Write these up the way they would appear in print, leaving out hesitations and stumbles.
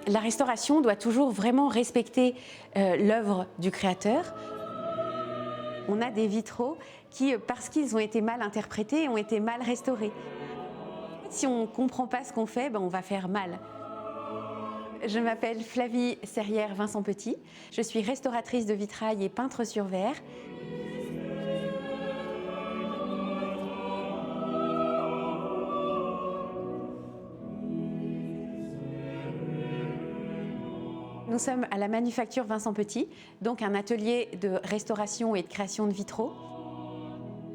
La restauration doit toujours vraiment respecter l'œuvre du créateur. On a des vitraux qui, parce qu'ils ont été mal interprétés, ont été mal restaurés. Si on ne comprend pas ce qu'on fait, on va faire mal. Je m'appelle Flavie Serrière-Vincent Petit. Je suis restauratrice de vitrail et peintre sur verre. Nous sommes à la manufacture Vincent Petit, donc un atelier de restauration et de création de vitraux.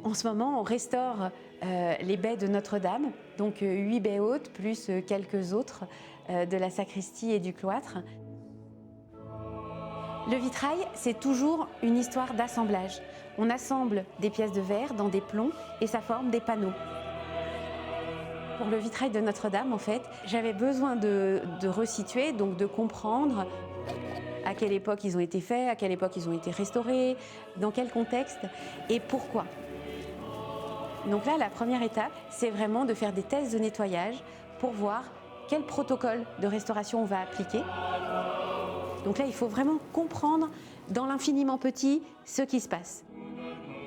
En ce moment, on restaure les baies de Notre-Dame, donc 8 baies hautes, plus quelques autres de la sacristie et du cloître. Le vitrail, c'est toujours une histoire d'assemblage. On assemble des pièces de verre dans des plombs et ça forme des panneaux. Pour le vitrail de Notre-Dame, en fait, j'avais besoin de resituer, donc de comprendre à quelle époque ils ont été faits, à quelle époque ils ont été restaurés, dans quel contexte et pourquoi. Donc là, la première étape, c'est vraiment de faire des tests de nettoyage pour voir quel protocole de restauration on va appliquer. Donc là, il faut vraiment comprendre dans l'infiniment petit ce qui se passe.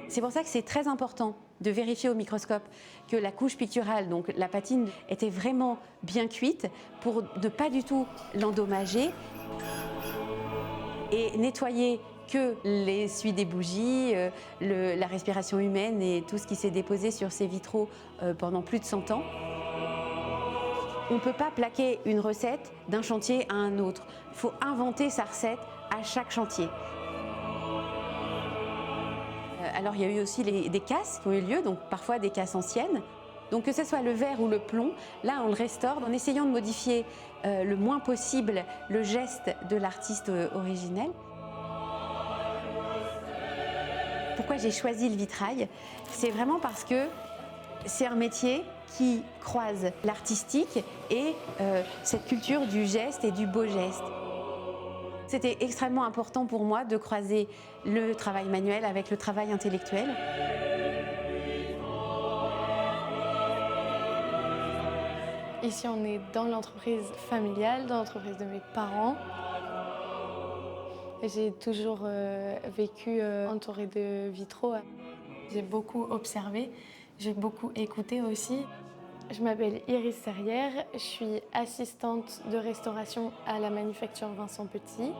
C'est pour ça que c'est très important de vérifier au microscope que la couche picturale, donc la patine, était vraiment bien cuite pour ne pas du tout l'endommager et nettoyer que l'essuie des bougies, la respiration humaine et tout ce qui s'est déposé sur ces vitraux pendant plus de 100 ans. On ne peut pas plaquer une recette d'un chantier à un autre. Il faut inventer sa recette à chaque chantier. Alors il y a eu aussi des casses qui ont eu lieu, donc parfois des casses anciennes. Donc que ce soit le verre ou le plomb, là on le restaure en essayant de modifier le moins possible le geste de l'artiste originel. Pourquoi j'ai choisi le vitrail? C'est vraiment parce que c'est un métier qui croise l'artistique et cette culture du geste et du beau geste. C'était extrêmement important pour moi de croiser le travail manuel avec le travail intellectuel. Ici, on est dans l'entreprise familiale, dans l'entreprise de mes parents. J'ai toujours vécu entourée de vitraux. J'ai beaucoup observé, j'ai beaucoup écouté aussi. Je m'appelle Iris Serrière, je suis assistante de restauration à la manufacture Vincent Petit.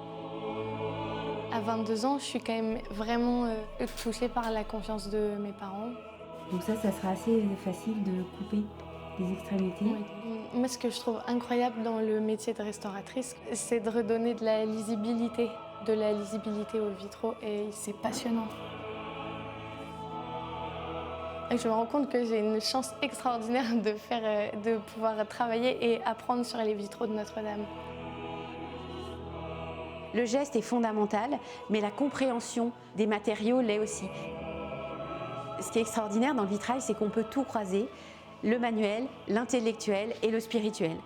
À 22 ans, je suis quand même vraiment touchée par la confiance de mes parents. Donc ça sera assez facile de couper les extrémités. Oui. Moi, ce que je trouve incroyable dans le métier de restauratrice, c'est de redonner de la lisibilité aux vitraux et c'est passionnant. Et je me rends compte que j'ai une chance extraordinaire de pouvoir travailler et apprendre sur les vitraux de Notre-Dame. Le geste est fondamental, mais la compréhension des matériaux l'est aussi. Ce qui est extraordinaire dans le vitrail, c'est qu'on peut tout croiser, le manuel, l'intellectuel et le spirituel.